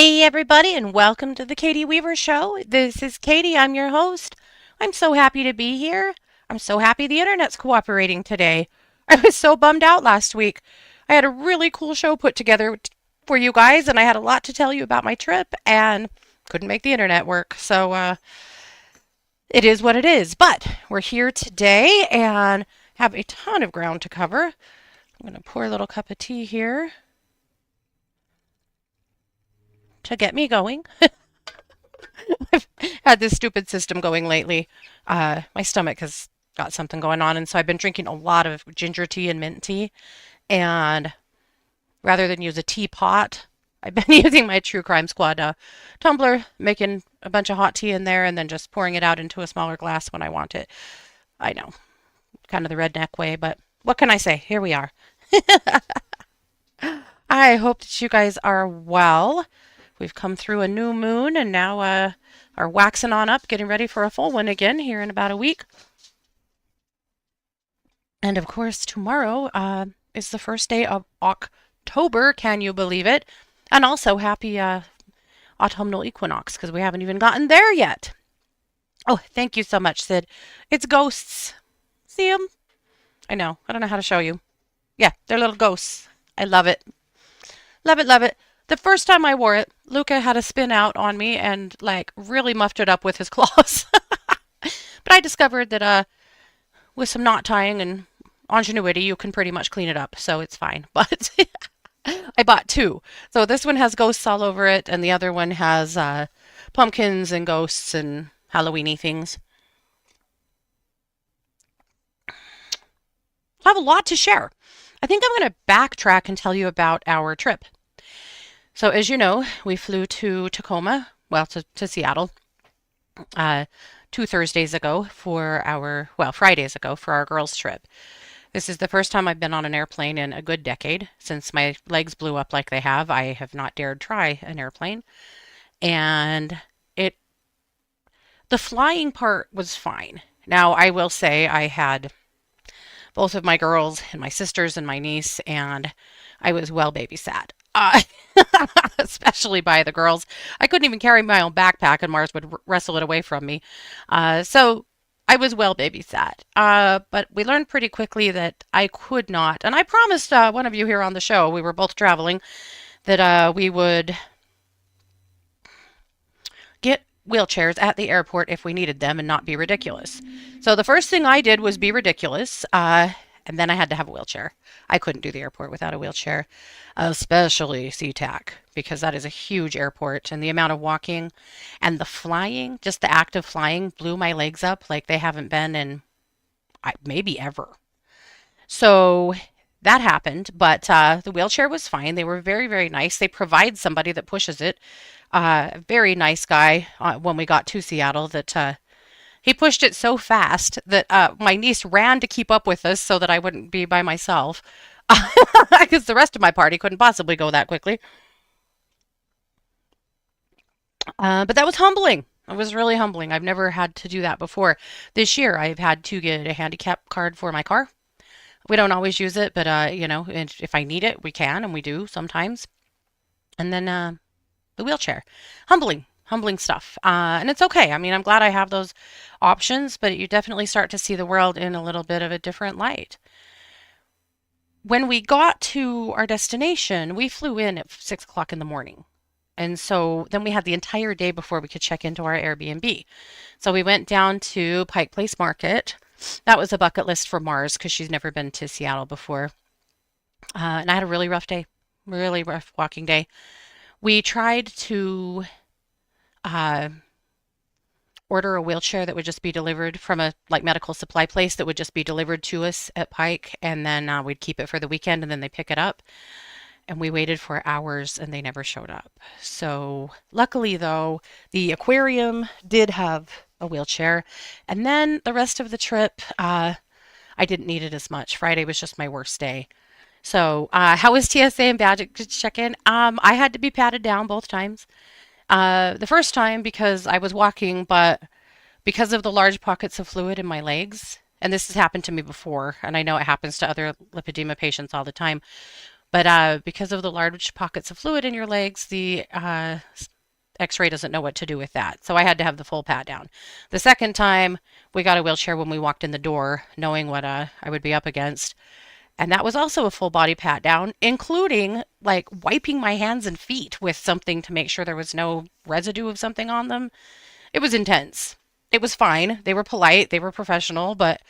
Hey, everybody, and welcome to the Katie Weaver Show. This is Katie. I'm your host. I'm so happy to be here. I'm so happy the internet's cooperating today. I was so bummed out last week. I had a really cool show put together for you guys, and I had a lot to tell you about my trip, and couldn't make the internet work. So it is what it is. But we're here today and have a ton of ground to cover. I'm going to pour a little cup of tea here to get me going. I've had this stupid system going lately. My stomach has got something going on, and so I've been drinking a lot of ginger tea and mint tea. And rather than use a teapot, I've been using my True Crime Squad tumbler, making a bunch of hot tea in there, and then just pouring it out into a smaller glass when I want it. I know, kind of the redneck way, but what can I say? Here we are. I hope that you guys are well. We've come through a new moon and now are waxing on up, getting ready for a full one again here in about a week. And of course, tomorrow is the first day of October. Can you believe it? And also happy autumnal equinox because we haven't even gotten there yet. Oh, thank you so much, Sid. It's ghosts. See them? I know. I don't know how to show you. Yeah, they're little ghosts. I love it. Love it, love it. The first time I wore it, Luca had a spin out on me and like really muffed it up with his claws. But I discovered that with some knot tying and ingenuity, you can pretty much clean it up, so it's fine. But I bought two. So this one has ghosts all over it, and the other one has pumpkins and ghosts and Halloweeny things. I have a lot to share. I think I'm going to backtrack and tell you about our trip. So as you know, we flew to Tacoma, well, to Seattle, 2 Thursdays ago Fridays ago for our girls' trip. This is the first time I've been on an airplane in a good decade. Since my legs blew up like they have, I have not dared try an airplane. And the flying part was fine. Now, I will say I had both of my girls and my sisters and my niece, and I was well babysat. Especially by the girls. I couldn't even carry my own backpack, and Mars would wrestle it away from me. So I was well babysat. But we learned pretty quickly that I could not, and I promised one of you here on the show, we were both traveling, that we would get wheelchairs at the airport if we needed them and not be ridiculous. So the first thing I did was be ridiculous, and then I had to have a wheelchair. I couldn't do the airport without a wheelchair, especially SeaTac, because that is a huge airport, and the amount of walking and the flying, just the act of flying, blew my legs up like they haven't been in maybe ever. So that happened, but the wheelchair was fine. They were very, very nice. They provide somebody that pushes it. Very nice guy when we got to Seattle that he pushed it so fast that my niece ran to keep up with us so that I wouldn't be by myself because the rest of my party couldn't possibly go that quickly. But that was humbling. It was really humbling. I've never had to do that before. This year, I've had to get a handicap card for my car. We don't always use it, but if I need it, we can, and we do sometimes. And then the wheelchair. Humbling stuff. And it's okay. I mean, I'm glad I have those options, but you definitely start to see the world in a little bit of a different light. When we got to our destination, we flew in at 6 o'clock in the morning. And so then we had the entire day before we could check into our Airbnb. So we went down to Pike Place Market. That was a bucket list for Mars because she's never been to Seattle before. And I had a really rough day, really rough walking day. We tried to uh, order a wheelchair that would just be delivered from a medical supply place that would just be delivered to us at Pike, and then we'd keep it for the weekend, and then they pick it up. And we waited for hours, and they never showed up. So luckily, though, the aquarium did have a wheelchair, and then the rest of the trip, I didn't need it as much. Friday was just my worst day. So, how was TSA and badge check-in? I had to be patted down both times. The first time because I was walking, but because of the large pockets of fluid in my legs, and this has happened to me before, and I know it happens to other lipedema patients all the time, But because of the large pockets of fluid in your legs, the X-ray doesn't know what to do with that. So I had to have the full pat down. The second time, we got a wheelchair when we walked in the door, knowing what I would be up against. And that was also a full body pat down, including like wiping my hands and feet with something to make sure there was no residue of something on them. It was intense. It was fine. They were polite, they were professional, but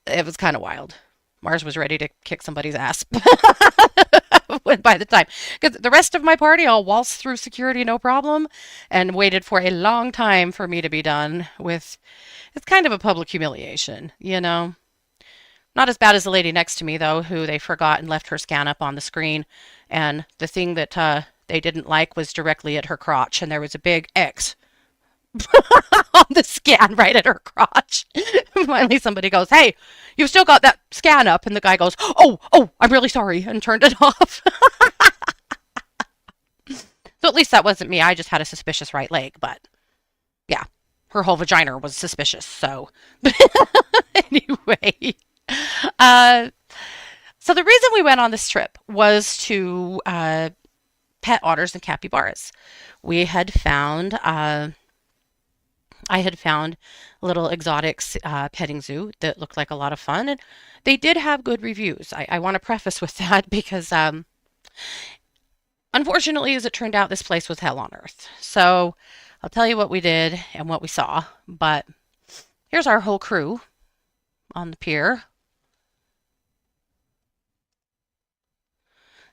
it was kind of wild. Mars was ready to kick somebody's ass by the time. Because the rest of my party all waltzed through security no problem and waited for a long time for me to be done with. It's kind of a public humiliation, you know? Not as bad as the lady next to me, though, who they forgot and left her scan up on the screen. And the thing that they didn't like was directly at her crotch, and there was a big X on the scan right at her crotch. Finally, somebody goes, "Hey, you've still got that scan up." And the guy goes, "Oh, I'm really sorry," and turned it off. So at least that wasn't me. I just had a suspicious right leg, but yeah, her whole vagina was suspicious. So anyway, uh, so the reason we went on this trip was to pet otters and capybaras. We had found I had found a little exotic petting zoo that looked like a lot of fun, and they did have good reviews. I want to preface with that because, unfortunately, as it turned out, this place was hell on earth. So I'll tell you what we did and what we saw. But here's our whole crew on the pier.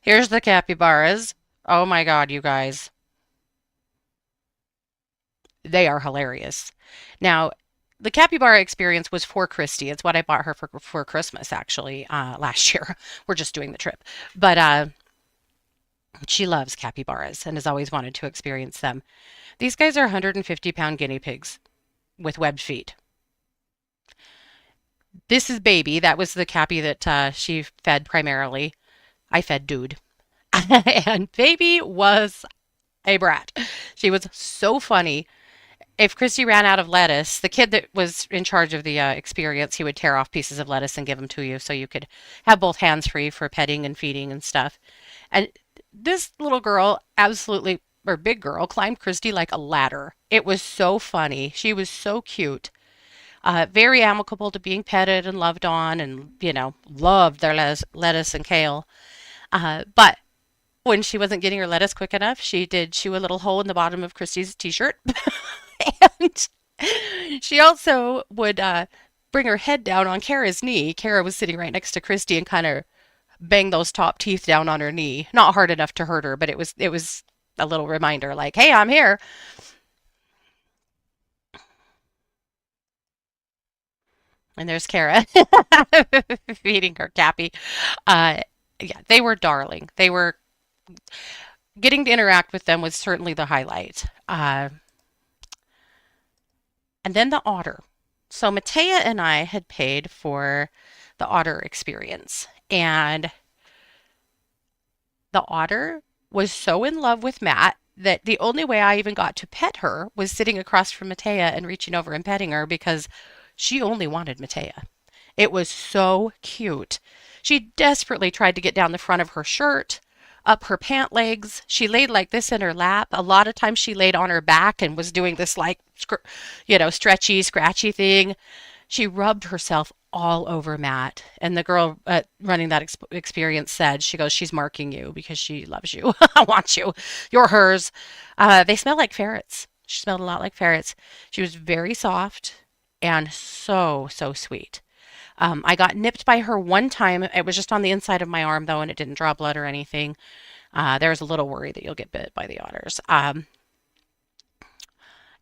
Here's the capybaras. Oh my God, you guys. They are hilarious. Now, the capybara experience was for Christy. It's what I bought her for Christmas, actually, last year. We're just doing the trip. But she loves capybaras and has always wanted to experience them. These guys are 150-pound guinea pigs with webbed feet. This is Baby. That was the cappy that she fed primarily. I fed Dude. And Baby was a brat. She was so funny. If Christy ran out of lettuce, the kid that was in charge of the experience, he would tear off pieces of lettuce and give them to you so you could have both hands free for petting and feeding and stuff. And this little girl, absolutely, or big girl, climbed Christy like a ladder. It was so funny. She was so cute. Very amicable to being petted and loved on, and, loved their lettuce and kale. But when she wasn't getting her lettuce quick enough, she did chew a little hole in the bottom of Christy's t-shirt. And she also would bring her head down on Kara's knee. Kara was sitting right next to Christy and kind of bang those top teeth down on her knee. Not hard enough to hurt her, but it was a little reminder like, "Hey, I'm here." And there's Kara feeding her Cappy. Uh, yeah, they were darling. They were getting to interact with them was certainly the highlight. And then the otter. So Matea and I had paid for the otter experience, and the otter was so in love with Matt that the only way I even got to pet her was sitting across from Matea and reaching over and petting her because she only wanted Matea. It was so cute. She desperately tried to get down the front of her shirt, up her pant legs. She laid like this in her lap. A lot of times she laid on her back and was doing this like, stretchy, scratchy thing. She rubbed herself all over Matt. And the girl running that experience said, she goes, "She's marking you because she loves you. I want you. You're hers." They smell like ferrets. She smelled a lot like ferrets. She was very soft and so, so sweet. I got nipped by her one time. It was just on the inside of my arm, though, and it didn't draw blood or anything. There's a little worry that you'll get bit by the otters.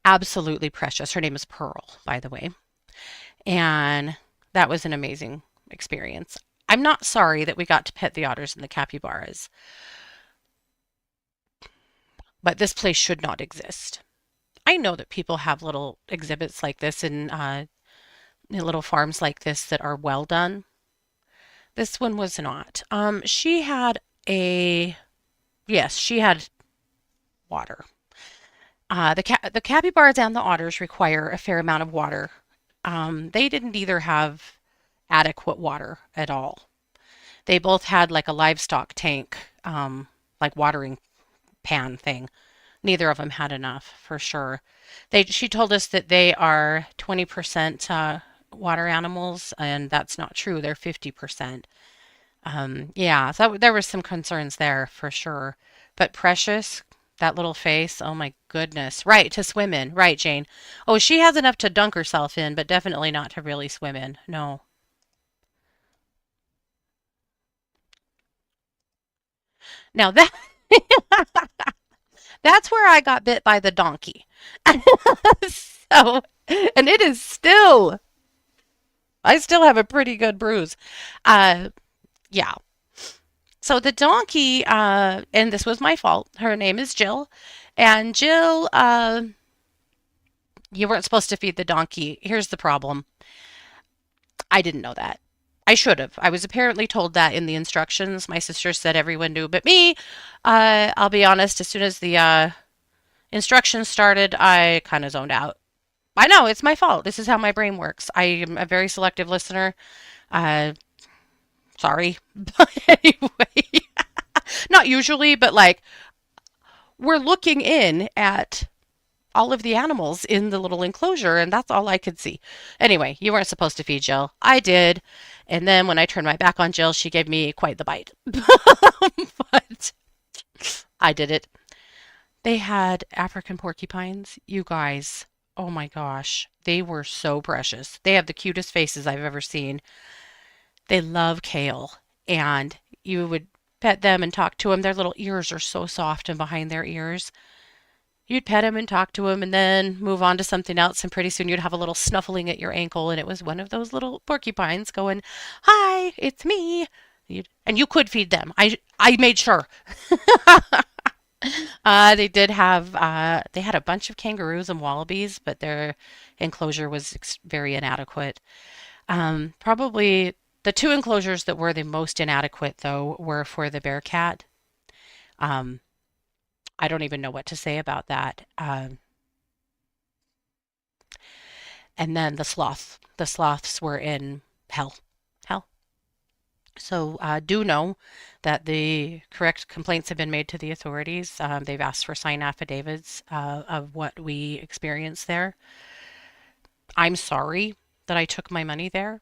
Absolutely precious. Her name is Pearl, by the way. And that was an amazing experience. I'm not sorry that we got to pet the otters and the capybaras, but this place should not exist. I know that people have little exhibits like this in little farms like this that are well done. This one was not. She had yes, she had water. The capybaras and the otters require a fair amount of water. They didn't either have adequate water at all. They both had like a livestock tank, like watering pan thing. Neither of them had enough for sure. She told us that they are 20% water animals, and that's not true. They're 50%. Yeah, so there were some concerns there for sure. But Precious, that little face, oh my goodness. Right, to swim in. Right, Jane. Oh, she has enough to dunk herself in, but definitely not to really swim in. No. Now that's where I got bit by the donkey. So, and it is still, I still have a pretty good bruise. Uh, yeah. So the donkey, and this was my fault. Her name is Jill. And Jill, you weren't supposed to feed the donkey. Here's the problem. I didn't know that. I should have. I was apparently told that in the instructions. My sister said everyone knew but me. I'll be honest, as soon as the instructions started, I kind of zoned out. I know, it's my fault. This is how my brain works. I am a very selective listener. Uh, Sorry. But anyway, not usually, but like we're looking in at all of the animals in the little enclosure, and that's all I could see. Anyway, you weren't supposed to feed Jill. I did. And then when I turned my back on Jill, she gave me quite the bite. But I did it. They had African porcupines. You guys, oh my gosh, they were so precious. They have the cutest faces I've ever seen. They love kale, and you would pet them and talk to them. Their little ears are so soft and behind their ears. You'd pet them and talk to them and then move on to something else, and pretty soon you'd have a little snuffling at your ankle, and it was one of those little porcupines going, "Hi, it's me." And you could feed them. I made sure. They did have they had a bunch of kangaroos and wallabies, but their enclosure was very inadequate. Probably the two enclosures that were the most inadequate, though, were for the bear cat. Um, I don't even know what to say about that. And then the sloth. The sloths were in hell. Hell. So do know that the correct complaints have been made to the authorities. They've asked for signed affidavits of what we experienced there. I'm sorry that I took my money there.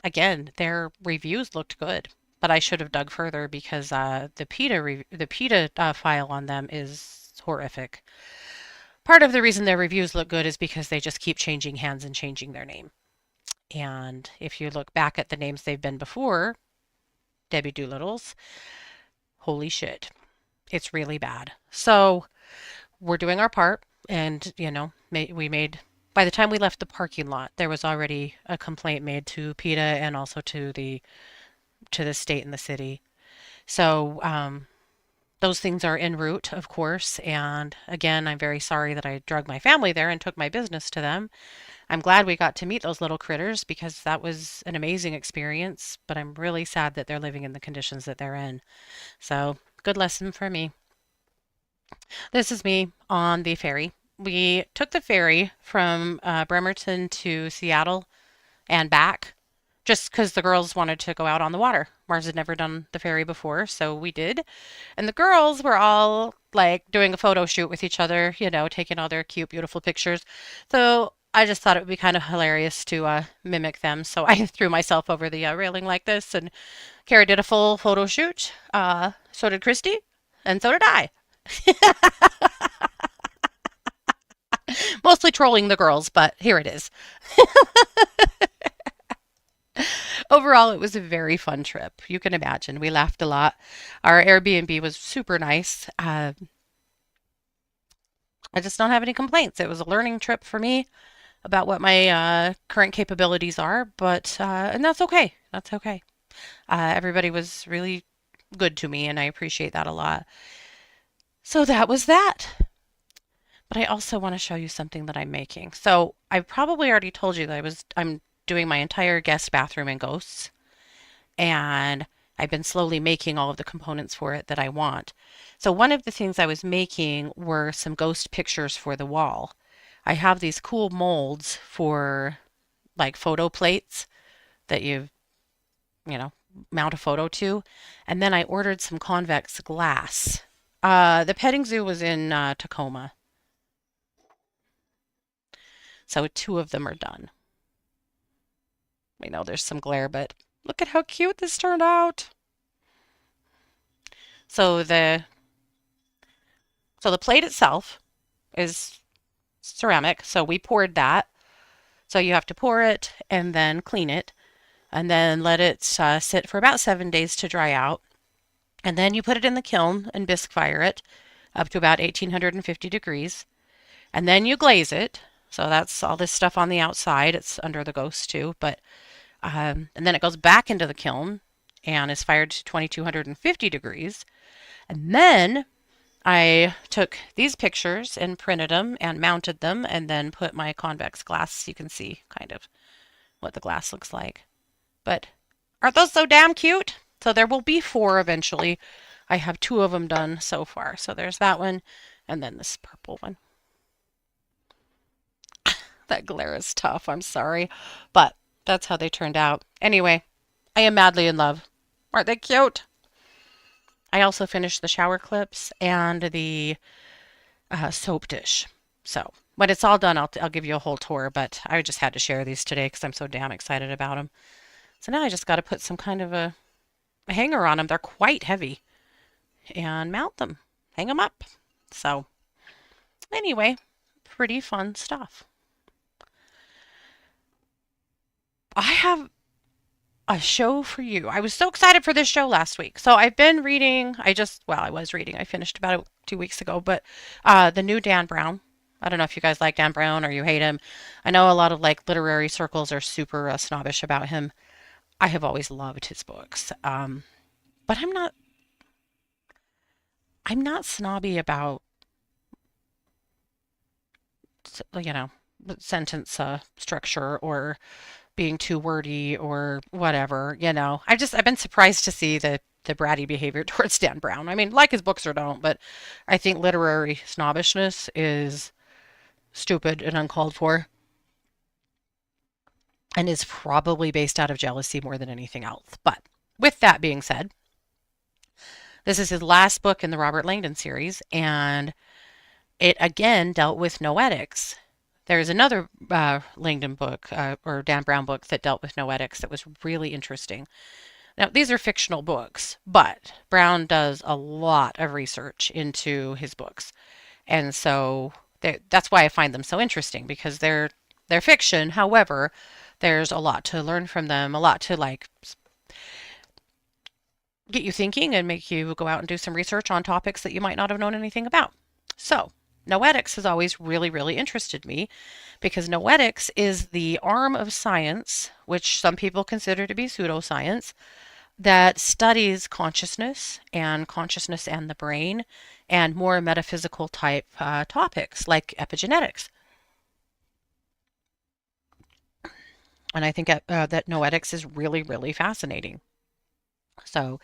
Again, their reviews looked good, but I should have dug further because the PETA file on them is horrific. Part of the reason their reviews look good is because they just keep changing hands and changing their name. And if you look back at the names they've been before, Debbie Doolittle's, holy shit, it's really bad. So we're doing our part, and we made. By the time we left the parking lot, there was already a complaint made to PETA and also to the state and the city. So those things are en route, of course. And again, I'm very sorry that I drug my family there and took my business to them. I'm glad we got to meet those little critters because that was an amazing experience, but I'm really sad that they're living in the conditions that they're in. So, good lesson for me. This is me on the ferry. We took the ferry from Bremerton to Seattle and back just because the girls wanted to go out on the water. Mars had never done the ferry before, so we did. And the girls were all like doing a photo shoot with each other, taking all their cute, beautiful pictures. So I just thought it would be kind of hilarious to mimic them. So I threw myself over the railing like this, and Carrie did a full photo shoot. So did Christy, and so did I. Mostly trolling the girls, but here it is. Overall, it was a very fun trip. You can imagine. We laughed a lot. Our Airbnb was super nice. I just don't have any complaints. It was a learning trip for me about what my current capabilities are, but and that's okay. That's okay. Everybody was really good to me, and I appreciate that a lot. So that was that. But I also want to show you something that I'm making. So I probably already told you that I'm doing my entire guest bathroom in ghosts, and I've been slowly making all of the components for it that I want. So one of the things I was making were some ghost pictures for the wall. I have these cool molds for like photo plates that you know, mount a photo to. And then I ordered some convex glass. The petting zoo was in Tacoma, so two of them are done. I know there's some glare, but look at how cute this turned out. So the plate itself is ceramic, so we poured that. So you have to pour it and then clean it and then let it sit for about 7 days to dry out. And then you put it in the kiln and bisque fire it up to about 1850 degrees. And then you glaze it. So that's all this stuff on the outside. It's under the ghost too. And then it goes back into the kiln and is fired to 2250 degrees. And then I took these pictures and printed them and mounted them and then put my convex glass. You can see kind of what the glass looks like. But aren't those so damn cute? So there will be four eventually. I have two of them done so far. So there's that one and then this purple one. That glare is tough, I'm sorry. But that's how they turned out. Anyway, I am madly in love. Aren't they cute? I also finished the shower clips and the soap dish. So when it's all done, I'll give you a whole tour, but I just had to share these today because I'm so damn excited about them. So now I just got to put some kind of a hanger on them. They're quite heavy and mount them, hang them up. So anyway, pretty fun stuff. I have a show for you. I was so excited for this show last week. So I've been reading, I was reading, I finished about 2 weeks ago, but the new Dan Brown. I don't know if you guys like Dan Brown or you hate him. I know a lot of like literary circles are super snobbish about him. I have always loved his books. But I'm not snobby about, you know, sentence structure or being too wordy or whatever. I've been surprised to see the bratty behavior towards Dan Brown. I mean, like his books or don't, but I think literary snobbishness is stupid and uncalled for and is probably based out of jealousy more than anything else. But with that being said, this is his last book in the Robert Langdon series, and it again dealt with noetics. There's another Langdon book or Dan Brown book that dealt with noetics that was really interesting. Now, these are fictional books, but Brown does a lot of research into his books. And so that's why I find them so interesting because they're fiction. However, there's a lot to learn from them, a lot to like get you thinking and make you go out and do some research on topics that you might not have known anything about. So, noetics has always really, really interested me because noetics is the arm of science, which some people consider to be pseudoscience, that studies consciousness and the brain and more metaphysical type topics like epigenetics. And I think that noetics is really, really fascinating. So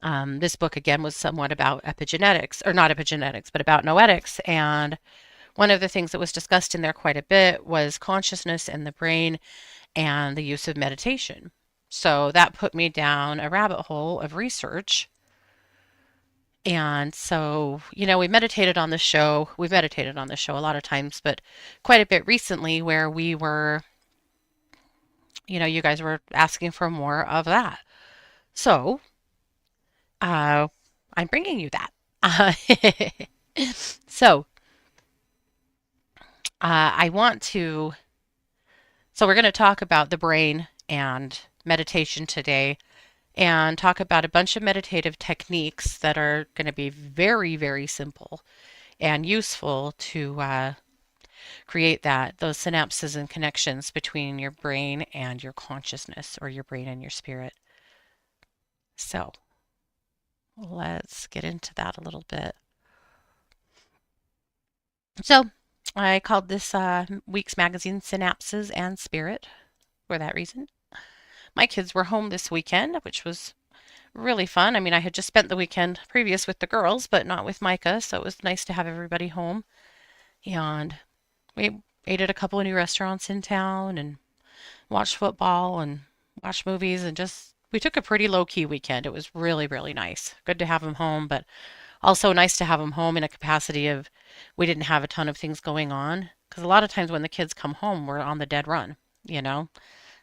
this book again was somewhat about epigenetics, or not epigenetics, but about noetics. And one of the things that was discussed in there quite a bit was consciousness and the brain and the use of meditation. So that put me down a rabbit hole of research. And so, we've meditated on the show a lot of times, but quite a bit recently where we were, you guys were asking for more of that. So, I'm bringing you that. Uh, so, I want to, so we're going to talk about the brain and meditation today and talk about a bunch of meditative techniques that are going to be very, very simple and useful to create those synapses and connections between your brain and your consciousness or your brain and your spirit. So let's get into that a little bit. So I called this week's magazine Synapses and Spirit for that reason. My kids were home this weekend, which was really fun. I mean, I had just spent the weekend previous with the girls, but not with Micah, so it was nice to have everybody home. And we ate at a couple of new restaurants in town and watched football and watched movies and just We took a pretty low key weekend. It was really, really nice. Good to have him home, but also nice to have him home in a capacity of we didn't have a ton of things going on. Because a lot of times when the kids come home, we're on the dead run, you know?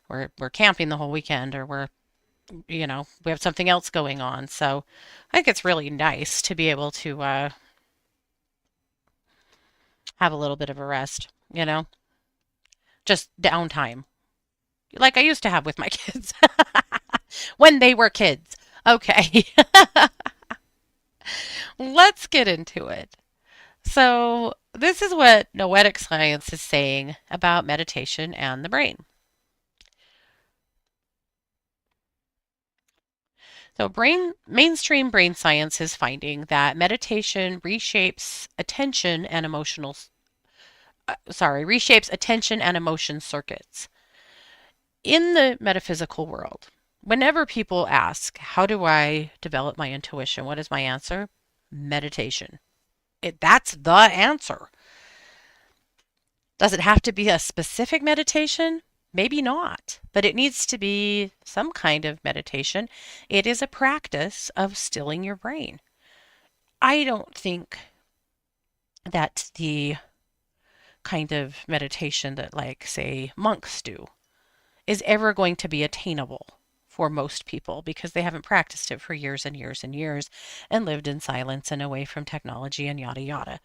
We're camping the whole weekend or we have something else going on. So I think it's really nice to be able to have a little bit of a rest, just downtime, like I used to have with my kids when they were kids. Okay, let's get into it. So, this is what noetic science is saying about meditation and the brain. So, mainstream brain science is finding that meditation reshapes attention and emotion circuits. In the metaphysical world, whenever people ask, how do I develop my intuition? What is my answer? Meditation. That's the answer. Does it have to be a specific meditation? Maybe not, but it needs to be some kind of meditation. It is a practice of stilling your brain. I don't think that the kind of meditation that, like, say, monks do is ever going to be attainable for most people because they haven't practiced it for years and years and years and lived in silence and away from technology and yada yada.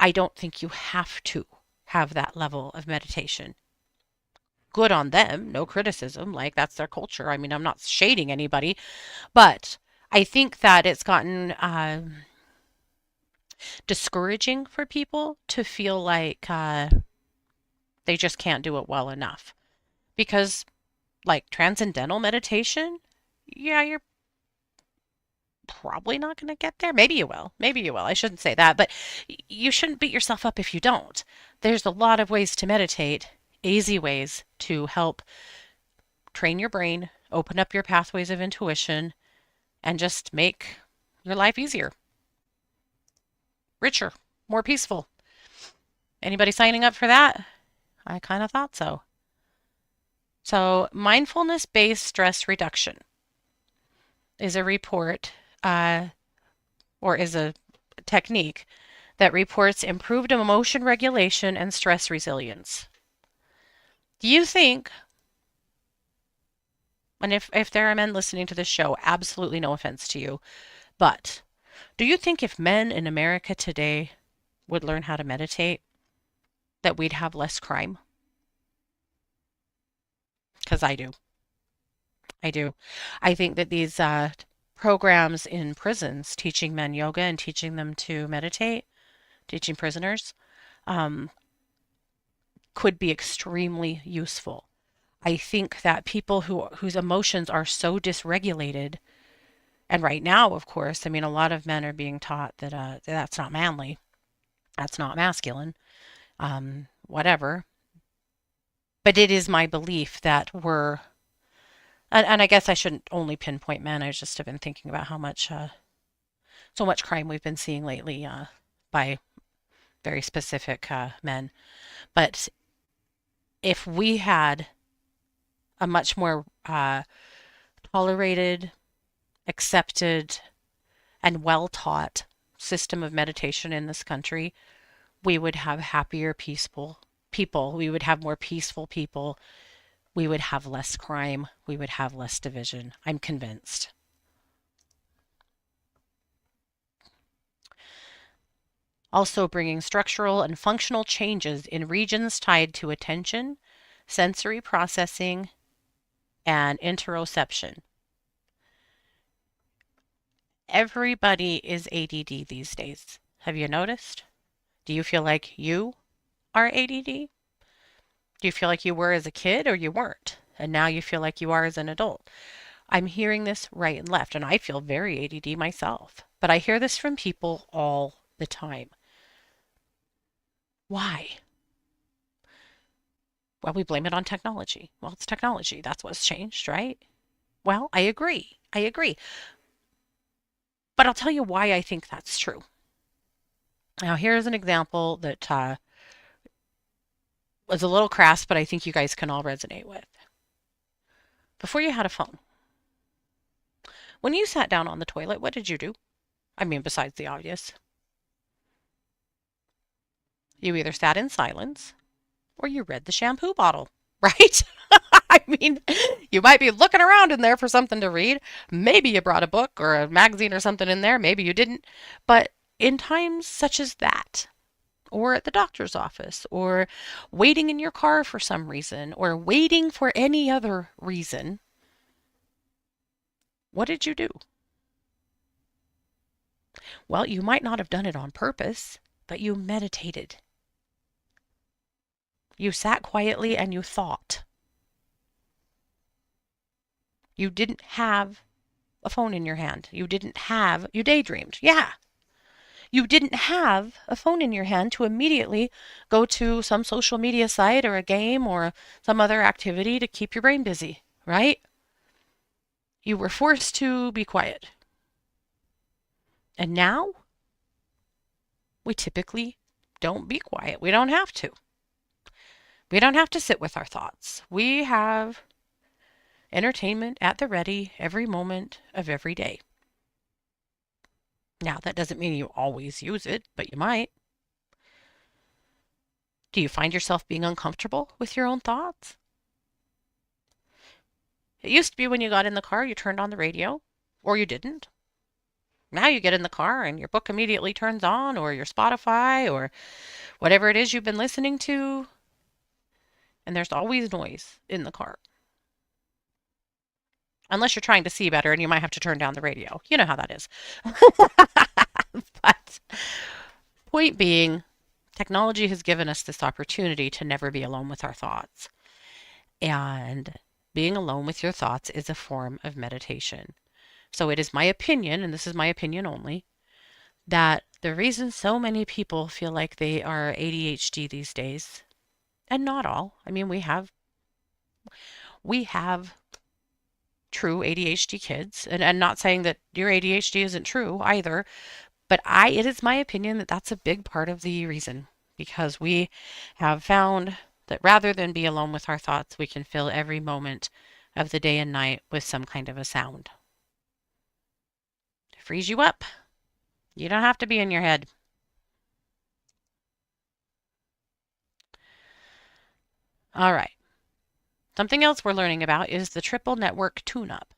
I don't think you have to have that level of meditation. Good on them, no criticism, like that's their culture. I mean, I'm not shading anybody, but I think that it's gotten discouraging for people to feel like they just can't do it well enough. Because, like, transcendental meditation, yeah, you're probably not going to get there. Maybe you will. Maybe you will. I shouldn't say that, but you shouldn't beat yourself up if you don't. There's a lot of ways to meditate, easy ways to help train your brain, open up your pathways of intuition, and just make your life easier, richer, more peaceful. Anybody signing up for that? I kind of thought so. So, mindfulness-based stress reduction is a report or is a technique that reports improved emotion regulation and stress resilience. Do you think, and if there are men listening to this show, absolutely no offense to you, but do you think if men in America today would learn how to meditate, that we'd have less crime? Because I do. I do. I think that these programs in prisons teaching men yoga and teaching them to meditate, teaching prisoners, um, could be extremely useful. I think that people whose emotions are so dysregulated, and right now, of course, I mean, a lot of men are being taught that that's not manly, that's not masculine, whatever. But it is my belief that and I guess I shouldn't only pinpoint men. I just have been thinking about how much, so much crime we've been seeing lately by very specific men. But if we had a much more tolerated, accepted, and well taught system of meditation in this country, we would have happier, peaceful people. We would have more peaceful people. We would have less crime. We would have less division. I'm convinced. Also bringing structural and functional changes in regions tied to attention, sensory processing, and interoception. Everybody is ADD these days. Have you noticed? Do you feel like you are ADD? Do you feel like you were as a kid or you weren't? And now you feel like you are as an adult? I'm hearing this right and left, and I feel very ADD myself. But I hear this from people all the time. Why? Well, we blame it on technology. Well, it's technology. That's what's changed, right? Well, I agree. I agree. But I'll tell you why I think that's true. Now, here's an example that was a little crass, but I think you guys can all resonate with. Before you had a phone, When you sat down on the toilet, what did you do? I mean, besides the obvious. You either sat in silence or you read the shampoo bottle, right? I mean, you might be looking around in there for something to read. Maybe you brought a book or a magazine or something in there. Maybe you didn't. But in times such as that, or at the doctor's office, or waiting in your car for some reason, or waiting for any other reason, what did you do? Well, you might not have done it on purpose, but you meditated. You sat quietly and you thought. You didn't have a phone in your hand. You daydreamed. Yeah. You didn't have a phone in your hand to immediately go to some social media site or a game or some other activity to keep your brain busy, right? You were forced to be quiet. And now we typically don't be quiet. We don't have to. We don't have to sit with our thoughts. We have entertainment at the ready every moment of every day. Now, that doesn't mean you always use it, but you might. Do you find yourself being uncomfortable with your own thoughts? It used to be when you got in the car, you turned on the radio, or you didn't. Now you get in the car and your book immediately turns on, or your Spotify, or whatever it is you've been listening to, and there's always noise in the car. Unless you're trying to see better and you might have to turn down the radio. You know how that is. But point being, technology has given us this opportunity to never be alone with our thoughts. And being alone with your thoughts is a form of meditation. So it is my opinion, and this is my opinion only, that the reason so many people feel like they are ADHD these days, and not all, I mean, we have true ADHD kids, and not saying that your ADHD isn't true either, but it is my opinion that that's a big part of the reason, because we have found that rather than be alone with our thoughts, we can fill every moment of the day and night with some kind of a sound. It frees you up. You don't have to be in your head. All right. Something else we're learning about is the triple network tune-up.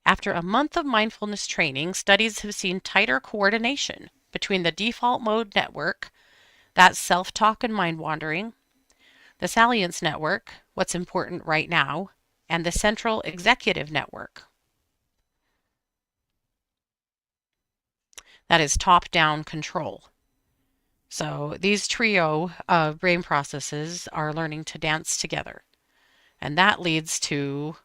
After a month of mindfulness training, studies have seen tighter coordination between the default mode network, that's self-talk and mind-wandering, the salience network, what's important right now, and the central executive network. That is top-down control. So these trio of brain processes are learning to dance together. And that leads to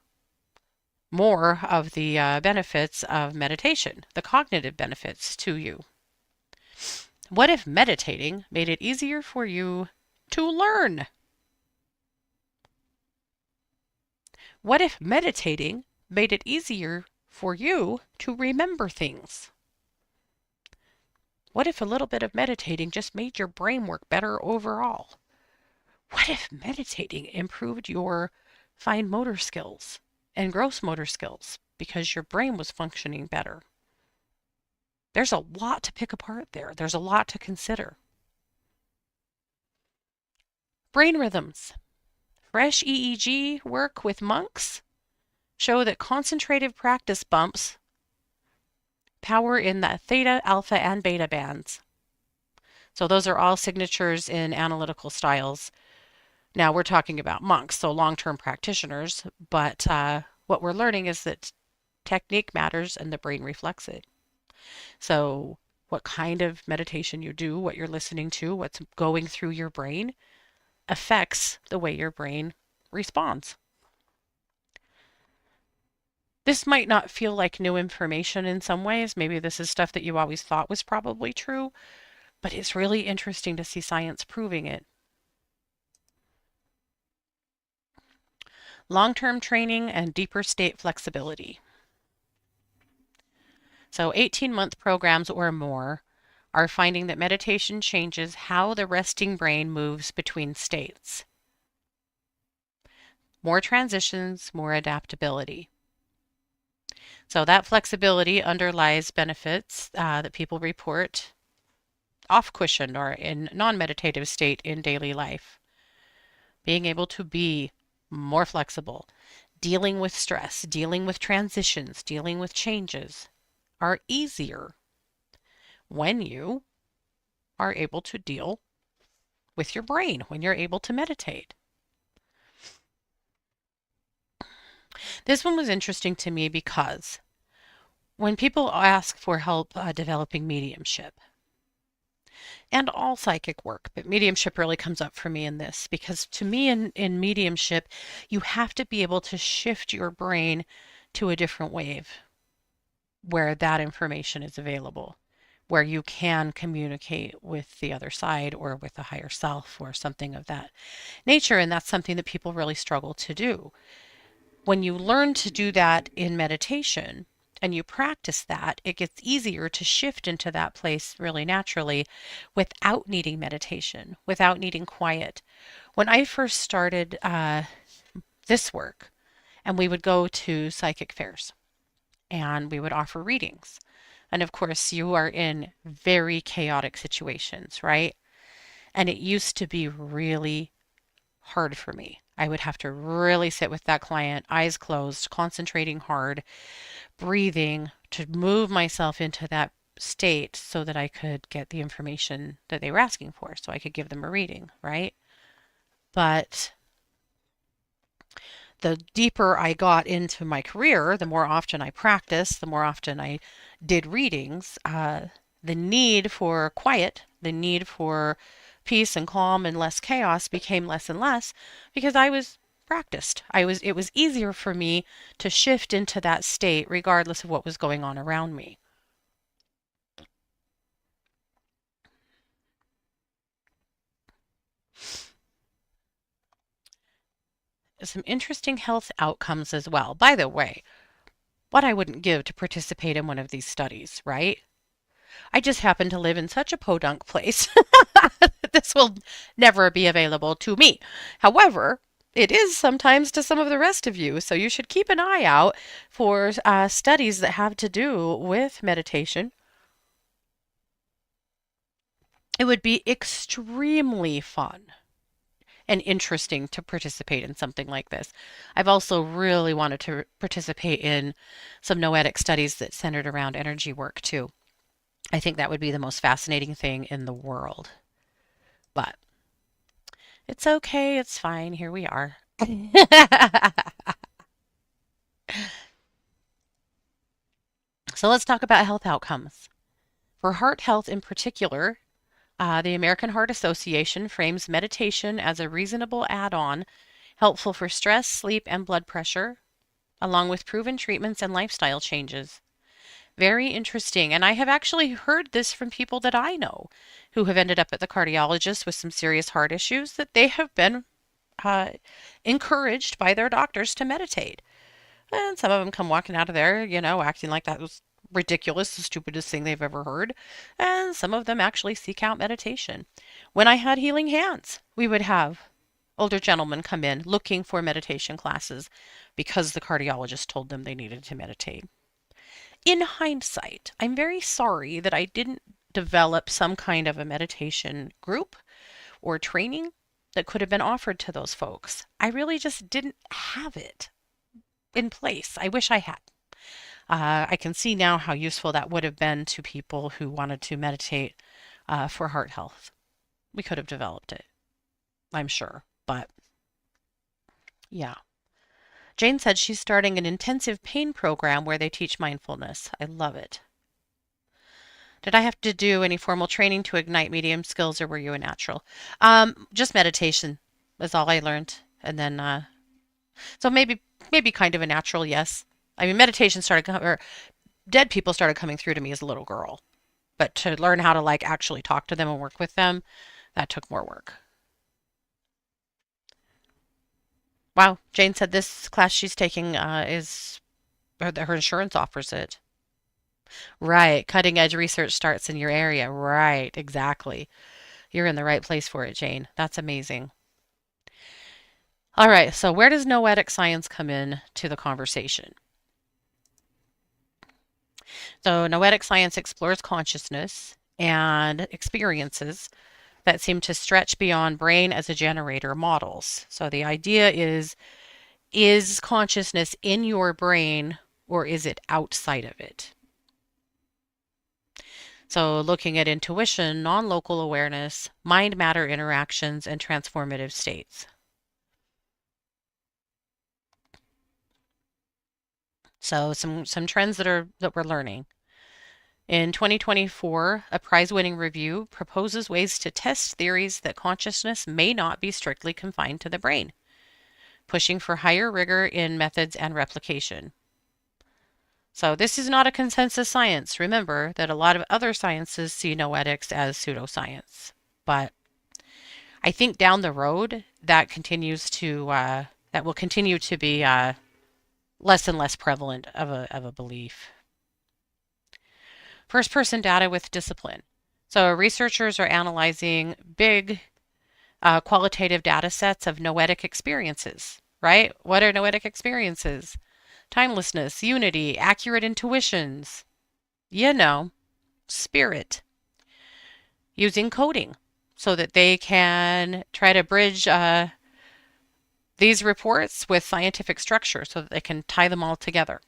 more of the benefits of meditation, the cognitive benefits to you. What if meditating made it easier for you to learn? What if meditating made it easier for you to remember things? What if a little bit of meditating just made your brain work better overall? What if meditating improved your fine motor skills and gross motor skills because your brain was functioning better? There's a lot to pick apart there. There's a lot to consider. Brain rhythms. Fresh EEG work with monks show that concentrative practice bumps power in the theta, alpha, and beta bands. So those are all signatures in analytical styles. Now we're talking about monks, so long-term practitioners, but what we're learning is that technique matters and the brain reflects it. So what kind of meditation you do, what you're listening to, what's going through your brain affects the way your brain responds. This might not feel like new information in some ways. Maybe this is stuff that you always thought was probably true, but it's really interesting to see science proving it. Long-term training and deeper state flexibility. So 18-month programs or more are finding that meditation changes how the resting brain moves between states. more transitions, more adaptability. So that flexibility underlies benefits that people report off cushion or in non-meditative state in daily life. Being able to be more flexible, dealing with stress, dealing with transitions, dealing with changes are easier when you are able to deal with your brain, when you're able to meditate. This one was interesting to me because when people ask for help developing mediumship, and all psychic work, but mediumship really comes up for me in this because to me in mediumship, you have to be able to shift your brain to a different wave where that information is available, where you can communicate with the other side or with the higher self or something of that nature. And that's something that people really struggle to do. When you learn to do that in meditation and you practice that, it gets easier to shift into that place really naturally without needing meditation, without needing quiet. When I first started this work, and we would go to psychic fairs and we would offer readings. And of course, you are in very chaotic situations, right? And it used to be really hard for me. I would have to really sit with that client, eyes closed, concentrating hard, breathing to move myself into that state so that I could get the information that they were asking for, so I could give them a reading, right? But the deeper I got into my career, the more often I practiced, the more often I did readings, the need for quiet, the need for peace and calm and less chaos became less and less because I was practiced. It was easier for me to shift into that state regardless of what was going on around me. Some interesting health outcomes as well. By the way, what I wouldn't give to participate in one of these studies, right? I just happen to live in such a podunk place. This will never be available to me. However, it is sometimes to some of the rest of you, so you should keep an eye out for studies that have to do with meditation. It would be extremely fun and interesting to participate in something like this. I've also really wanted to participate in some noetic studies that centered around energy work too. I think that would be the most fascinating thing in the world. But it's okay, it's fine. Here we are. So let's talk about health outcomes. For heart health in particular, the American Heart Association frames meditation as a reasonable add-on, helpful for stress, sleep, and blood pressure, along with proven treatments and lifestyle changes. Very interesting. And I have actually heard this from people that I know who have ended up at the cardiologist with some serious heart issues that they have been uh, encouraged by their doctors to meditate. And some of them come walking out of there, acting like that was ridiculous, the stupidest thing they've ever heard. And some of them actually seek out meditation. When I had healing hands, we would have older gentlemen come in looking for meditation classes because the cardiologist told them they needed to meditate. In hindsight, I'm very sorry that I didn't develop some kind of a meditation group or training that could have been offered to those folks. I really just didn't have it in place. I wish I had. I can see now how useful that would have been to people who wanted to meditate for heart health. We could have developed it, I'm sure. But yeah. Jane said she's starting an intensive pain program where they teach mindfulness. I love it. Did I have to do any formal training to ignite medium skills or were you a natural? Just meditation is all I learned. And then, so maybe kind of a natural, yes. I mean, meditation started, or dead people started coming through to me as a little girl. But to learn how to like actually talk to them and work with them, that took more work. Wow, Jane said this class she's taking is her insurance offers it. Right, cutting edge research starts in your area. Right, exactly. You're in the right place for it, Jane. That's amazing. All right, so where does noetic science come in to the conversation? So, noetic science explores consciousness and experiences that seem to stretch beyond brain as a generator models. So, the idea is consciousness in your brain or is it outside of it? So, looking at intuition, non local awareness, mind matter interactions, and transformative states. So, some trends that we're learning. In 2024, a prize-winning review proposes ways to test theories that consciousness may not be strictly confined to the brain, pushing for higher rigor in methods and replication. So this is not a consensus science. Remember that a lot of other sciences see noetics as pseudoscience. But I think down the road that will continue to be less and less prevalent of a belief. First person data with discipline. So researchers are analyzing big qualitative data sets of noetic experiences, right? What are noetic experiences? Timelessness, unity, accurate intuitions, you know, spirit, using coding so that they can try to bridge these reports with scientific structure so that they can tie them all together.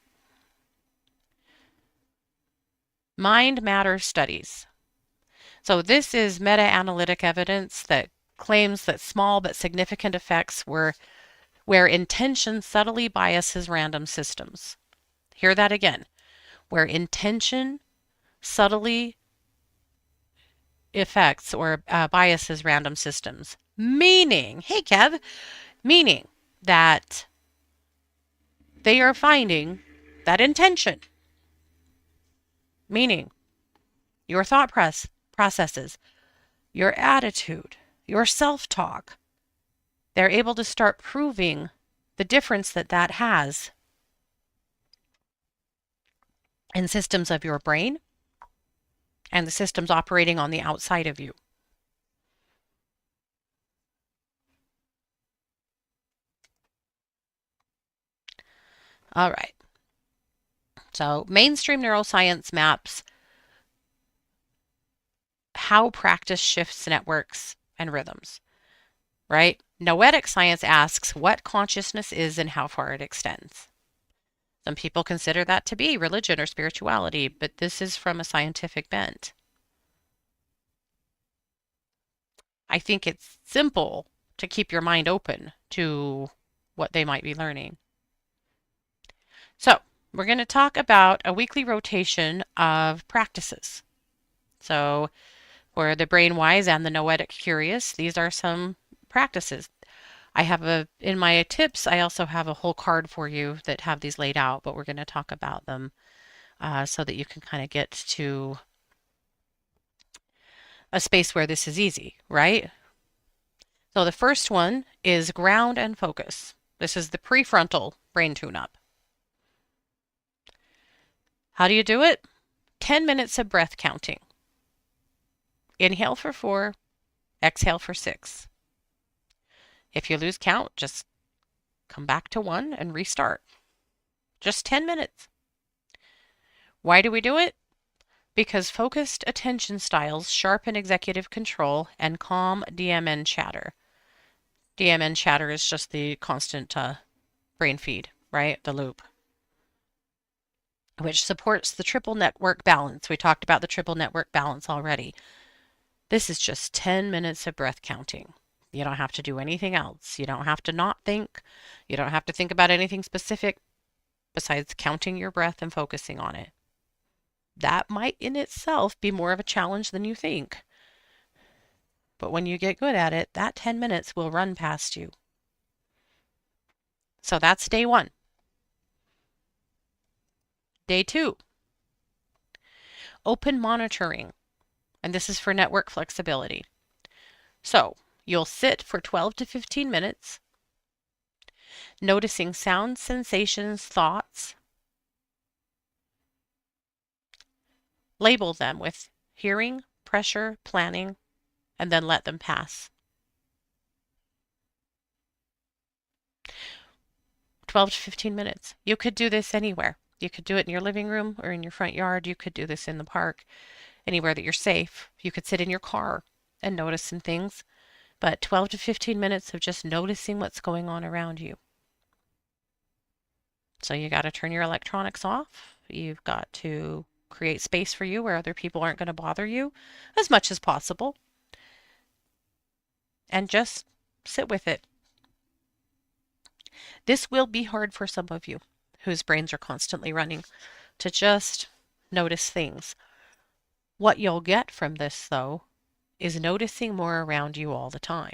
Mind matter studies. So this is meta-analytic evidence that claims that small but significant effects were where intention subtly biases random systems. Hear that again. Where intention subtly affects or biases random systems. Meaning, hey Kev, meaning that they are finding that intention, meaning your processes, your attitude, your self-talk, they're able to start proving the difference that that has in systems of your brain and the systems operating on the outside of you. All right. So mainstream neuroscience maps how practice shifts networks and rhythms, right? Noetic science asks what consciousness is and how far it extends. Some people consider that to be religion or spirituality, but this is from a scientific bent. I think it's simple to keep your mind open to what they might be learning. So, we're going to talk about a weekly rotation of practices. So, for the brain wise and the noetic curious, these are some practices. In my tips, I also have a whole card for you that have these laid out, but we're going to talk about them so that you can kind of get to a space where this is easy, right? So the first one is ground and focus. This is the prefrontal brain tune-up. How do you do it? 10 minutes of breath counting. Inhale for 4, exhale for 6. If you lose count, just come back to 1 and restart. Just 10 minutes. Why do we do it? Because focused attention styles sharpen executive control and calm DMN chatter. DMN chatter is just the constant brain feed, right? The loop, which supports the triple network balance. We talked about the triple network balance already. This is just 10 minutes of breath counting. You don't have to do anything else. You don't have to not think. You don't have to think about anything specific besides counting your breath and focusing on it. That might in itself be more of a challenge than you think. But when you get good at it, that 10 minutes will run past you. So that's day 1. Day 2, open monitoring. And this is for network flexibility. So you'll sit for 12 to 15 minutes, noticing sounds, sensations, thoughts. Label them with hearing, pressure, planning, and then let them pass. 12 to 15 minutes. You could do this anywhere. You could do it in your living room or in your front yard. You could do this in the park, anywhere that you're safe. You could sit in your car and notice some things. But 12 to 15 minutes of just noticing what's going on around you. So you got to turn your electronics off. You've got to create space for you where other people aren't going to bother you as much as possible. And just sit with it. This will be hard for some of you whose brains are constantly running to just notice things. What you'll get from this, though, is noticing more around you all the time.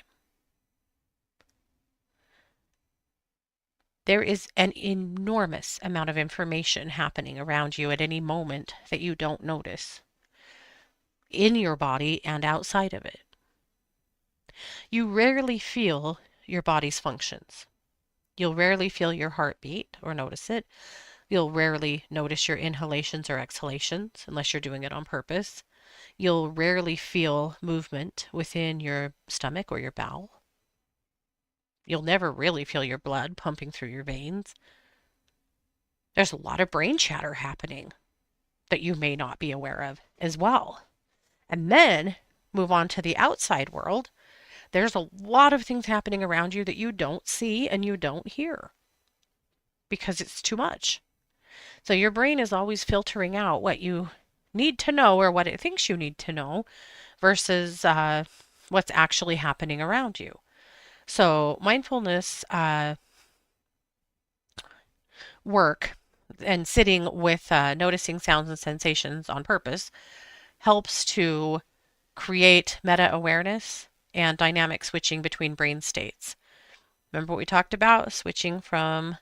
There is an enormous amount of information happening around you at any moment that you don't notice in your body and outside of it. You rarely feel your body's functions. You'll rarely feel your heartbeat or notice it. You'll rarely notice your inhalations or exhalations unless you're doing it on purpose. You'll rarely feel movement within your stomach or your bowel. You'll never really feel your blood pumping through your veins. There's a lot of brain chatter happening that you may not be aware of as well. And then move on to the outside world. There's a lot of things happening around you that you don't see and you don't hear because it's too much. So your brain is always filtering out what you need to know or what it thinks you need to know versus what's actually happening around you. So mindfulness work and sitting with noticing sounds and sensations on purpose helps to create meta-awareness and dynamic switching between brain states. Remember what we talked about? Switching from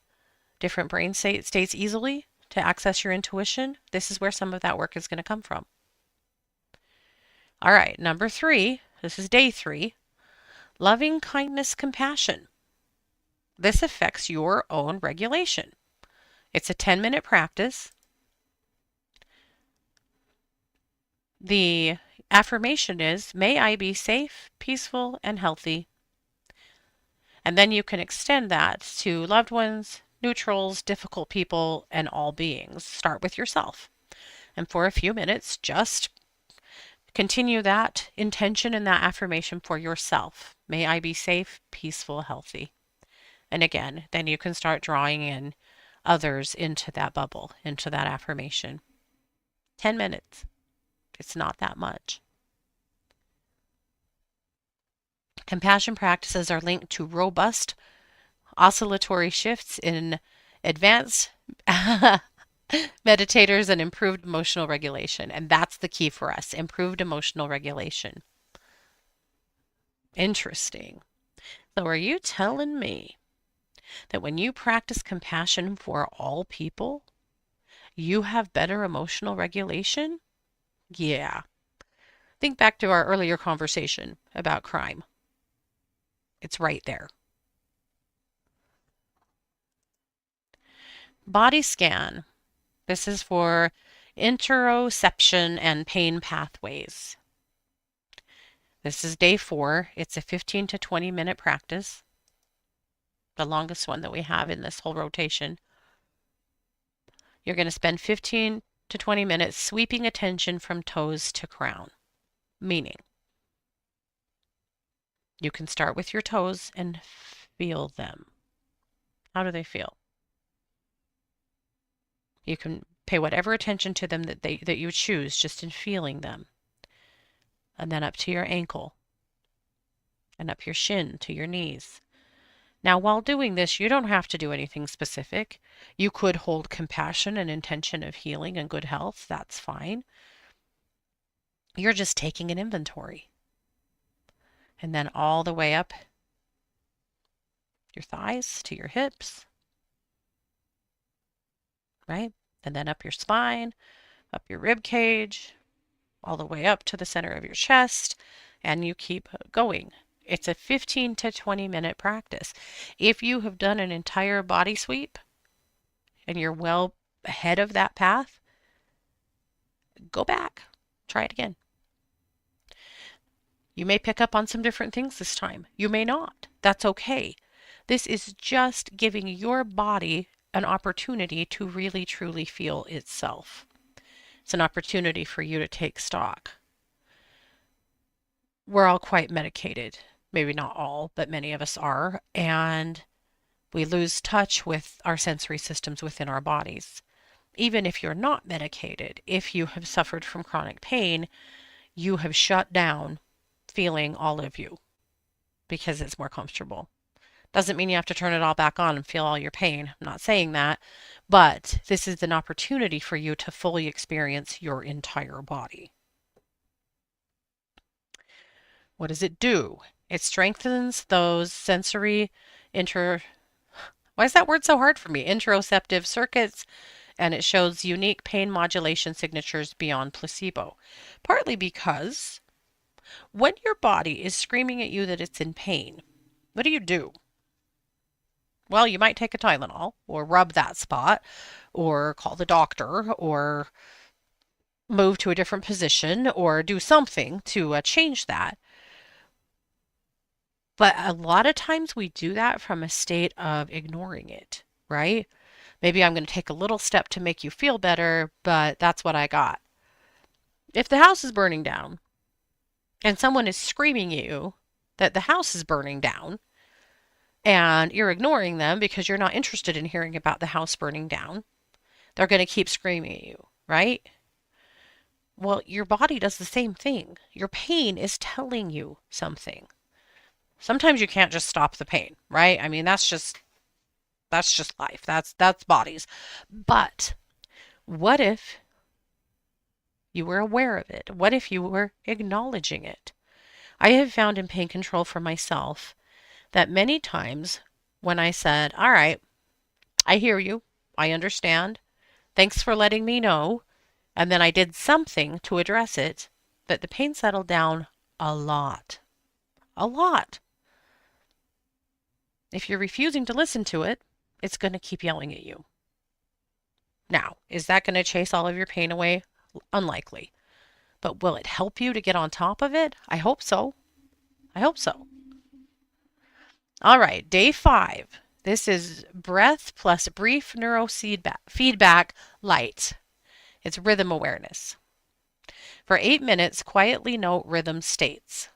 different brain states easily to access your intuition? This is where some of that work is going to come from. All right, number 3, this is day 3, loving kindness, compassion. This affects your own regulation. It's a 10-minute practice. The affirmation is, may I be safe, peaceful, and healthy. And then you can extend that to loved ones, neutrals, difficult people, and all beings. Start with yourself. And for a few minutes, just continue that intention and that affirmation for yourself. May I be safe, peaceful, healthy. And again, then you can start drawing in others into that bubble, into that affirmation. 10 minutes. It's not that much. Compassion practices are linked to robust oscillatory shifts in advanced meditators and improved emotional regulation. And that's the key for us, improved emotional regulation. Interesting. So are you telling me that when you practice compassion for all people, you have better emotional regulation? Yeah. Think back to our earlier conversation about crime. It's right there. Body scan. This is for interoception and pain pathways. This is day 4. It's a 15 to 20 minute practice, the longest one that we have in this whole rotation. You're going to spend 15 to 20 minutes sweeping attention from toes to crown, meaning you can start with your toes and feel them. How do they feel? You can pay whatever attention to them that you choose just in feeling them. And then up to your ankle and up your shin to your knees. Now, while doing this, you don't have to do anything specific. You could hold compassion and intention of healing and good health. That's fine. You're just taking an inventory. And then all the way up your thighs to your hips, right? And then up your spine, up your rib cage, all the way up to the center of your chest, and you keep going. It's a 15 to 20 minute practice. If you have done an entire body sweep and you're well ahead of that path, go back, try it again. You may pick up on some different things this time. You may not. That's okay. This is just giving your body an opportunity to really truly feel itself. It's an opportunity for you to take stock. We're all quite medicated. Maybe not all, but many of us are. And we lose touch with our sensory systems within our bodies. Even if you're not medicated, if you have suffered from chronic pain, you have shut down feeling all of you because it's more comfortable. Doesn't mean you have to turn it all back on and feel all your pain. I'm not saying that, but this is an opportunity for you to fully experience your entire body. What does it do? It strengthens those sensory why is that word so hard for me? Interoceptive circuits, and it shows unique pain modulation signatures beyond placebo. Partly because when your body is screaming at you that it's in pain, what do? Well, you might take a Tylenol or rub that spot or call the doctor or move to a different position or do something to change that. But a lot of times we do that from a state of ignoring it, right? Maybe I'm going to take a little step to make you feel better, but that's what I got. If the house is burning down and someone is screaming at you that the house is burning down and you're ignoring them because you're not interested in hearing about the house burning down, they're going to keep screaming at you, right? Well, your body does the same thing. Your pain is telling you something. Sometimes you can't just stop the pain, right? I mean, that's just life. That's bodies. But what if you were aware of it? What if you were acknowledging it? I have found in pain control for myself that many times when I said, all right, I hear you, I understand, thanks for letting me know, and then I did something to address it, that the pain settled down a lot. A lot. If you're refusing to listen to it, it's going to keep yelling at you. Now, is that going to chase all of your pain away? Unlikely. But will it help you to get on top of it? I hope so. I hope so. All right, day 5. This is breath plus brief neurofeedback light. It's rhythm awareness. For 8 minutes, quietly note rhythm states.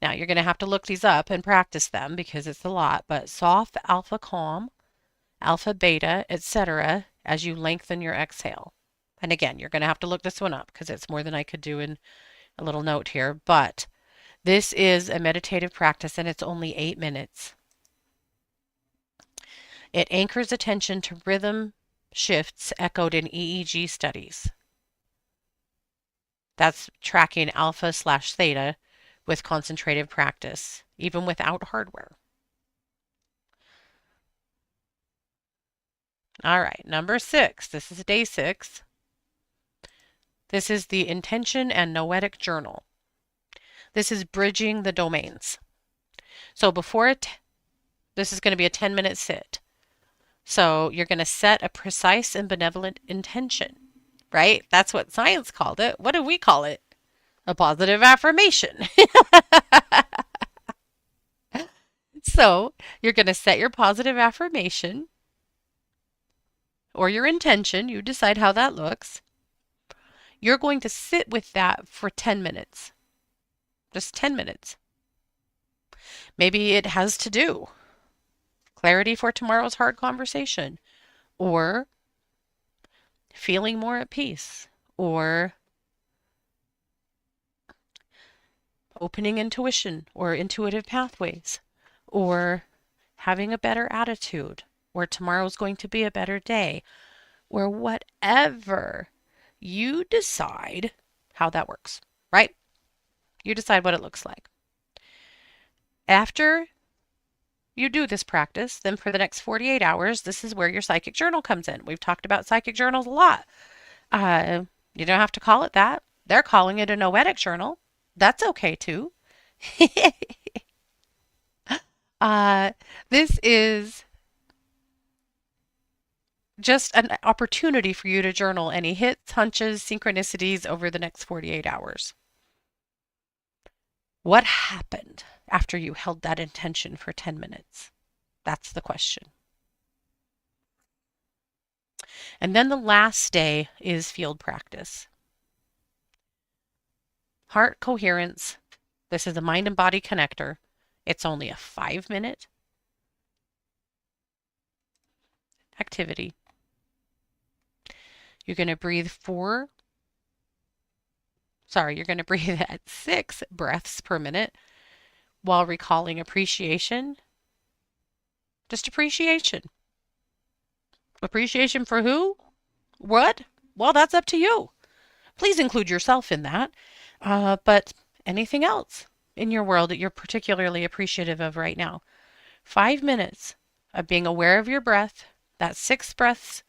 Now, you're going to have to look these up and practice them because it's a lot, but soft, alpha, calm, alpha, beta, etc. as you lengthen your exhale. And again, you're going to have to look this one up because it's more than I could do in a little note here, but this is a meditative practice and it's only 8 minutes. It anchors attention to rhythm shifts echoed in EEG studies. That's tracking alpha/theta with concentrated practice, even without hardware. All right, number 6. This is day 6. This is the intention and noetic journal. This is bridging the domains. So this is going to be a 10-minute sit. So you're going to set a precise and benevolent intention, right? That's what science called it. What do we call it? A positive affirmation. So you're going to set your positive affirmation or your intention. You decide how that looks. You're going to sit with that for 10 minutes. Just 10 minutes. Maybe it has to do clarity for tomorrow's hard conversation, or feeling more at peace, or opening intuition or intuitive pathways, or having a better attitude, or tomorrow's going to be a better day, or whatever. You decide how that works, right? You decide what it looks like. After you do this practice, then for the next 48 hours, this is where your psychic journal comes in. We've talked about psychic journals a lot. You don't have to call it that. They're calling it a noetic journal. That's okay too. This is just an opportunity for you to journal any hits, hunches, synchronicities over the next 48 hours. What happened? after you held that intention for 10 minutes? That's the question. And then the last day is field practice. Heart coherence. This is a mind and body connector. It's only a 5-minute activity. You're going to breathe you're going to breathe at 6 breaths per minute while recalling appreciation. Just appreciation. Appreciation for who? What? Well, that's up to you. Please include yourself in that. But anything else in your world that you're particularly appreciative of right now? 5 minutes of being aware of your breath. That's 6 breaths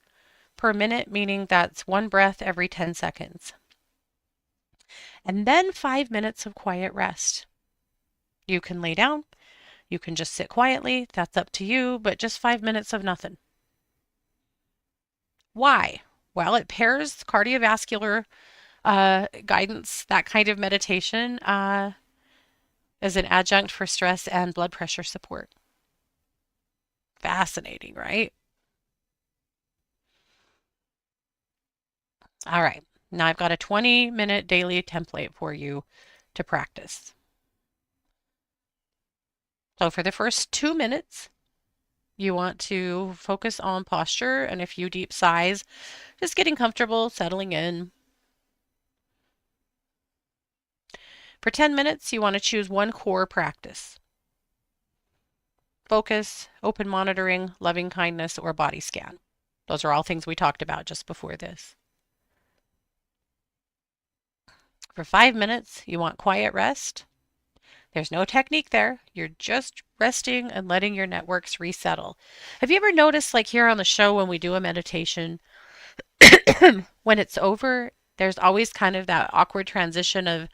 per minute, meaning that's 1 breath every 10 seconds. And then 5 minutes of quiet rest. You can lay down. You can just sit quietly. That's up to you, but just 5 minutes of nothing. Why? Well, it pairs cardiovascular guidance, that kind of meditation, as an adjunct for stress and blood pressure support. Fascinating, right? All right. Now I've got a 20-minute daily template for you to practice. So for the first 2 minutes, you want to focus on posture and a few deep sighs, just getting comfortable, settling in. For 10 minutes, you want to choose one core practice. Focus, open monitoring, loving kindness, or body scan. Those are all things we talked about just before this. For 5 minutes, you want quiet rest. There's no technique there. You're just resting and letting your networks resettle. Have you ever noticed, like here on the show, when we do a meditation, when it's over, there's always kind of that awkward transition of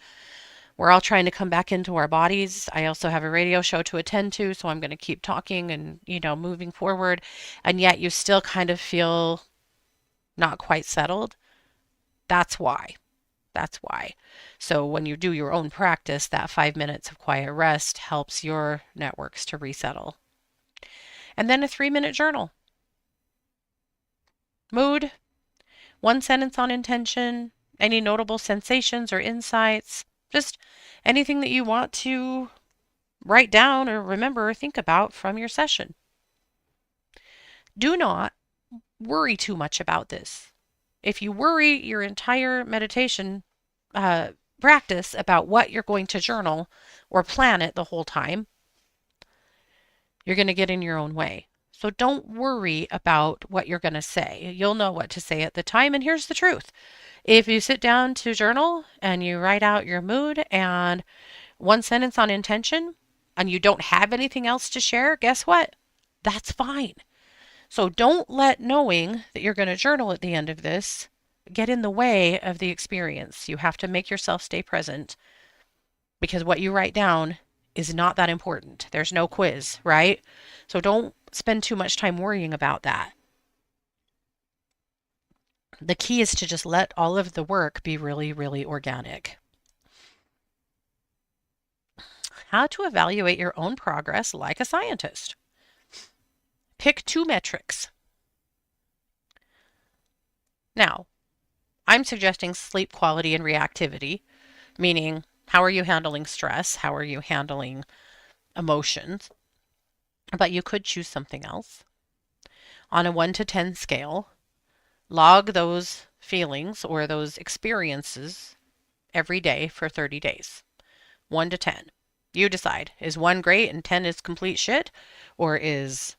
we're all trying to come back into our bodies. I also have a radio show to attend to, so I'm going to keep talking and, moving forward. And yet you still kind of feel not quite settled. That's why. That's why. So when you do your own practice, that 5 minutes of quiet rest helps your networks to resettle. And then a 3-minute journal. Mood, 1 sentence on intention, any notable sensations or insights, just anything that you want to write down or remember or think about from your session. Do not worry too much about this. If you worry your entire meditation practice about what you're going to journal or plan it the whole time, you're going to get in your own way. So don't worry about what you're going to say. You'll know what to say at the time. And here's the truth. If you sit down to journal and you write out your mood and 1 sentence on intention and you don't have anything else to share, guess what? That's fine. So don't let knowing that you're going to journal at the end of this get in the way of the experience. You have to make yourself stay present because what you write down is not that important. There's no quiz, right? So don't spend too much time worrying about that. The key is to just let all of the work be really, really organic. How to evaluate your own progress like a scientist. Pick 2 metrics. Now, I'm suggesting sleep quality and reactivity, meaning how are you handling stress? How are you handling emotions? But you could choose something else. On a 1 to 10 scale, log those feelings or those experiences every day for 30 days. 1 to 10. You decide. Is 1 great and 10 is complete shit? Or is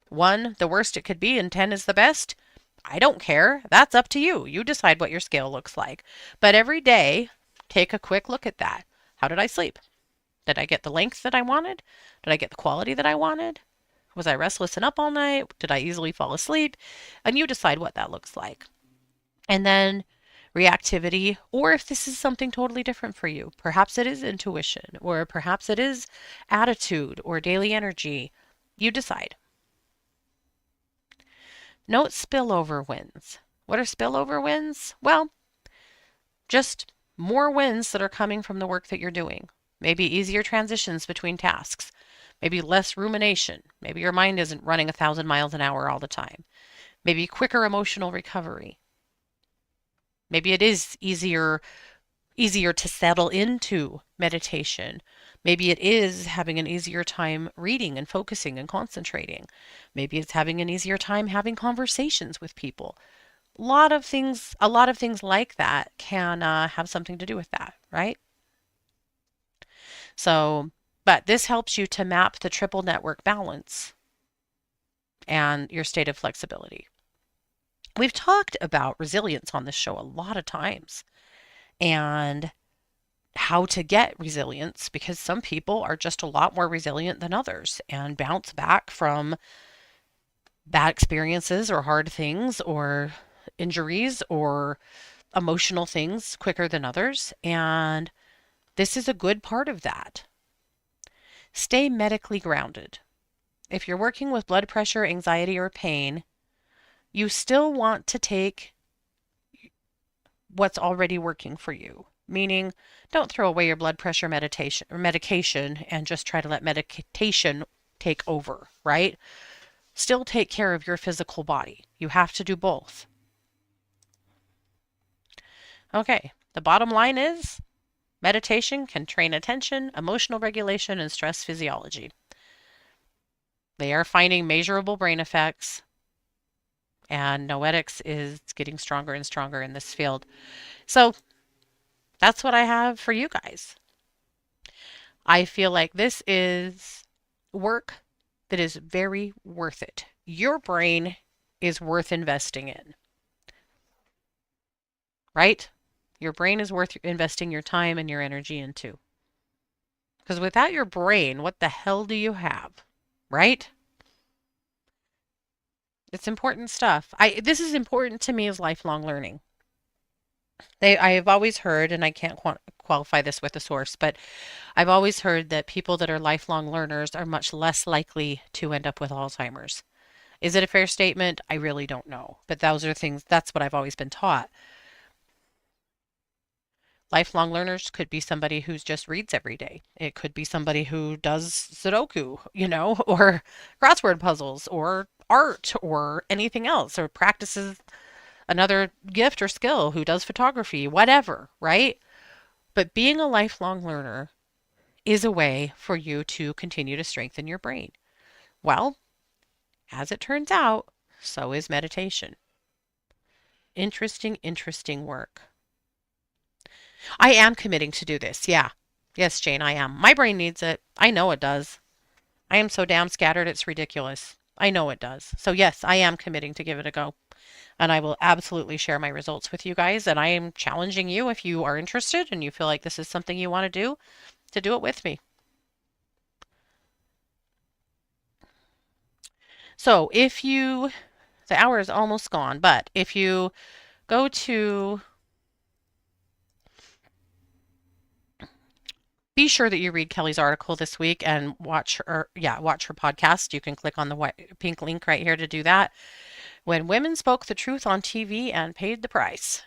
1 the worst it could be and 10 is the best? I don't care. That's up to you. You decide what your scale looks like. But every day, take a quick look at that. How did I sleep? Did I get the length that I wanted? Did I get the quality that I wanted? Was I restless and up all night? Did I easily fall asleep? And you decide what that looks like. And then reactivity, or if this is something totally different for you, perhaps it is intuition, or perhaps it is attitude or daily energy. You decide. Note spillover wins. What are spillover wins? Well, just more wins that are coming from the work that you're doing. Maybe easier transitions between tasks. Maybe less rumination. Maybe your mind isn't running 1,000 miles an hour all the time. Maybe quicker emotional recovery. Maybe it is easier to settle into meditation. Maybe it is having an easier time reading and focusing and concentrating. Maybe it's having an easier time having conversations with people. A lot of things like that can have something to do with that, right? So, but this helps you to map the triple network balance and your state of flexibility. We've talked about resilience on this show a lot of times and how to get resilience because some people are just a lot more resilient than others and bounce back from bad experiences or hard things or injuries or emotional things quicker than others. And this is a good part of that. Stay medically grounded. If you're working with blood pressure, anxiety, or pain, you still want to take what's already working for you. Meaning, don't throw away your blood pressure meditation or medication and just try to let medication take over, right? Still take care of your physical body. You have to do both. Okay, the bottom line is meditation can train attention, emotional regulation, and stress physiology. They are finding measurable brain effects, and Noetics is getting stronger and stronger in this field. So that's what I have for you guys. I feel like this is work that is very worth it. Your brain is worth investing in, right? Your brain is worth investing your time and your energy into. Because without your brain, what the hell do you have, right? It's important stuff. This is important to me as lifelong learning. I have always heard, and I can't qualify this with a source, but I've always heard that people that are lifelong learners are much less likely to end up with Alzheimer's. Is it a fair statement? I really don't know. But those are things, that's what I've always been taught. Lifelong learners could be somebody who just reads every day. It could be somebody who does Sudoku, or crossword puzzles or art or anything else, or practices another gift or skill, who does photography, whatever, right? But being a lifelong learner is a way for you to continue to strengthen your brain. Well, as it turns out, so is meditation. Interesting, interesting work. I am committing to do this. Yeah. Yes, Jane, I am. My brain needs it. I know it does. I am so damn scattered, it's ridiculous. I know it does. So, yes, I am committing to give it a go. And I will absolutely share my results with you guys. And I am challenging you, if you are interested and you feel like this is something you want to do it with me. So, the hour is almost gone, but if you go to be sure that you read Kelly's article this week and watch her podcast. You can click on the pink link right here to do that. When women spoke the truth on TV and paid the price.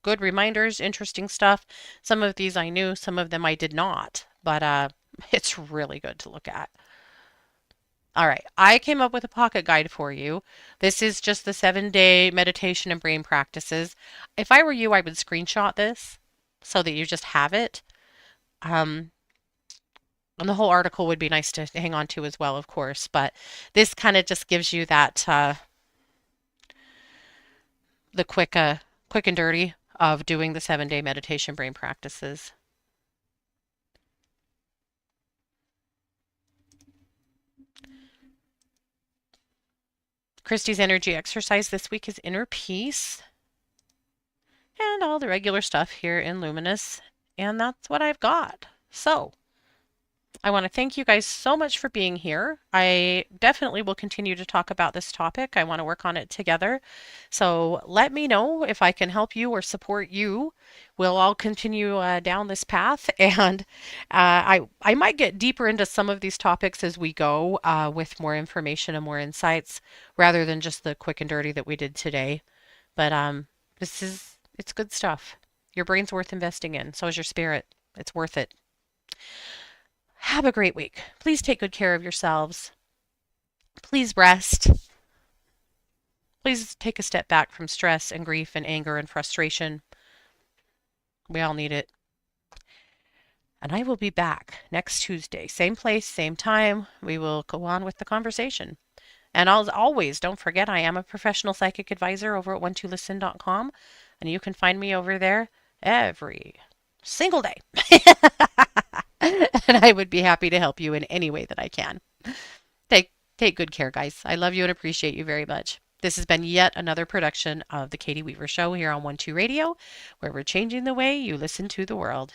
Good reminders, interesting stuff. Some of these I knew, some of them I did not, but it's really good to look at. All right, I came up with a pocket guide for you. This is just the 7-day meditation and brain practices. If I were you, I would screenshot this so that you just have it. And the whole article would be nice to hang on to as well, of course, but this kind of just gives you that the quick and dirty of doing the 7-day meditation brain practices. Christy's energy exercise this week is inner peace and all the regular stuff here in Luminous, and that's what I've got. So I want to thank you guys so much for being here. I definitely will continue to talk about this topic. I want to work on it together. So let me know if I can help you or support you. We'll all continue down this path, and I might get deeper into some of these topics as we go with more information and more insights, rather than just the quick and dirty that we did today. But it's good stuff. Your brain's worth investing in. So is your spirit. It's worth it. have a great week. Please take good care of yourselves. Please rest. Please take a step back from stress and grief and anger and frustration. We all need it. And I will be back next Tuesday. Same place, same time. We will go on with the conversation. And as always, don't forget I am a professional psychic advisor over at one2listen.com. And you can find me over there every single day. And I would be happy to help you in any way that I can. Take good care, guys. I love you and appreciate you very much. This has been yet another production of The Katie Weaver Show here on 1-2 Radio, where we're changing the way you listen to the world.